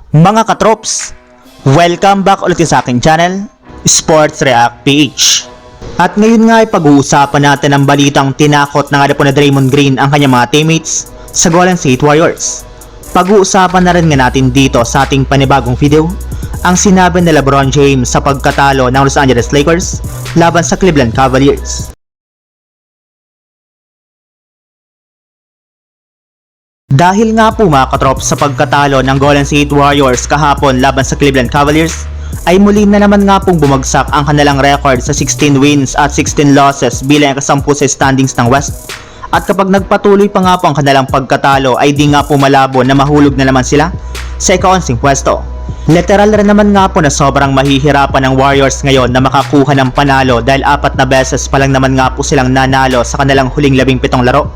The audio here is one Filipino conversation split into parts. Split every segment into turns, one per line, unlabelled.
Mga katrops, welcome back ulit sa aking channel, Sports React PH. At ngayon nga ay pag-uusapan natin ang balitang tinakot na nga po na Draymond Green ang kanyang mga teammates sa Golden State Warriors. Pag-uusapan na rin nga natin dito sa ating panibagong video ang sinabi ni LeBron James sa pagkatalo ng Los Angeles Lakers laban sa Cleveland Cavaliers. Dahil nga po mga katrops sa pagkatalo ng Golden State Warriors kahapon laban sa Cleveland Cavaliers, ay muli na naman nga pong bumagsak ang kanilang record sa 16 wins at 16 losses bilang kasampu sa standings ng West. At kapag nagpatuloy pa nga po ang kanilang pagkatalo ay di nga po malabo na mahulog na naman sila sa ika-11 pwesto. Literal rin naman nga po na sobrang mahihirapan ng Warriors ngayon na makakuha ng panalo dahil 4 na beses pa lang naman nga po silang nanalo sa kanilang huling 17 laro.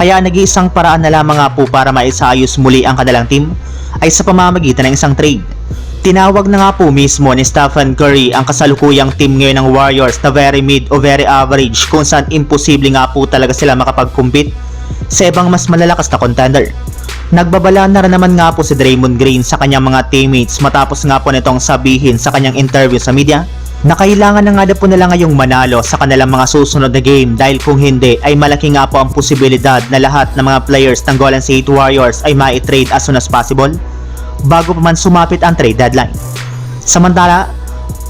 Kaya nag-iisang paraan na lamang nga po para maisaayos muli ang kanilang team ay sa pamamagitan ng isang trade. Tinawag na nga po mismo ni Stephen Curry ang kasalukuyang team ngayon ng Warriors na very mid o very average kung saan imposible nga po talaga sila makapag-compete sa ibang mas malalakas na contender. Nagbabala na rin naman nga po si Draymond Green sa kanyang mga teammates matapos nga po nitong sabihin sa kanyang interview sa media na kailangan na nga po nila ngayong manalo sa kanilang mga susunod na game dahil kung hindi ay malaki nga po ang posibilidad na lahat ng mga players ng Golden State Warriors ay mai-trade as soon as possible bago pa man sumapit ang trade deadline. Samantala,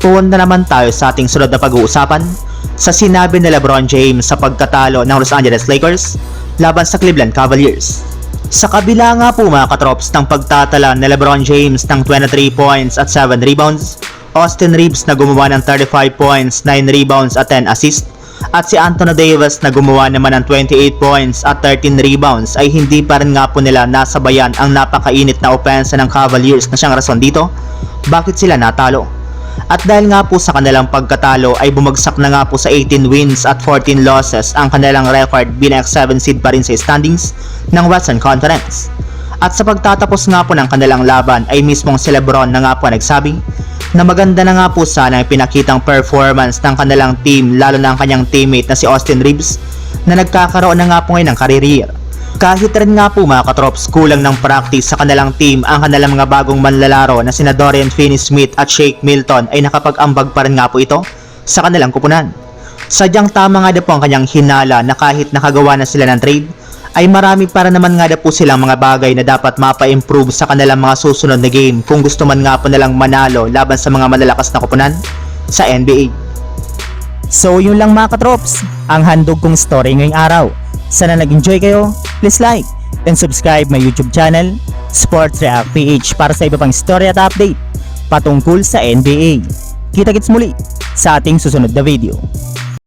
tuon na naman tayo sa ating sunod na pag-uusapan sa sinabi ni LeBron James sa pagkatalo ng Los Angeles Lakers laban sa Cleveland Cavaliers. Sa kabila nga po mga katrops ng pagtatala ni LeBron James ng 23 points at 7 rebounds, Austin Reeves na gumawa ng 35 points, 9 rebounds at 10 assists, at si Anthony Davis na gumawa naman ng 28 points at 13 rebounds ay hindi pa rin nga po nila nasabayan ang napakainit na opensa ng Cavaliers na siyang rason dito bakit sila natalo. At dahil nga po sa kanilang pagkatalo ay bumagsak na nga po sa 18 wins at 14 losses ang kanilang record bilang 7 seed pa rin sa standings ng Western Conference. At sa pagtatapos nga po ng kanilang laban ay mismong si LeBron na nga po nagsabi na maganda na nga po sana ang pinakitang performance ng kanilang team lalo na ang kanyang teammate na si Austin Reeves na nagkakaroon na nga po ngayon ng career year. Kahit rin nga po mga katrops kulang ng practice sa kanilang team ang kanilang mga bagong manlalaro na sina Dorian Finney-Smith at Shake Milton ay nakapag-ambag pa rin nga po ito sa kanilang kupunan. Sadyang tama nga po ang kanyang hinala na kahit nakagawa na sila ng trade ay marami para naman nga po silang mga bagay na dapat mapa-improve sa kanilang mga susunod na game kung gusto man nga po nilang manalo laban sa mga malalakas na kupunan sa NBA.
So yun lang mga katrops, ang handog kong story ngayong araw. Sana nag-enjoy kayo, please like and subscribe my YouTube channel, Sports React PH para sa iba pang story at update patungkol sa NBA. Kita-kits muli sa ating susunod na video.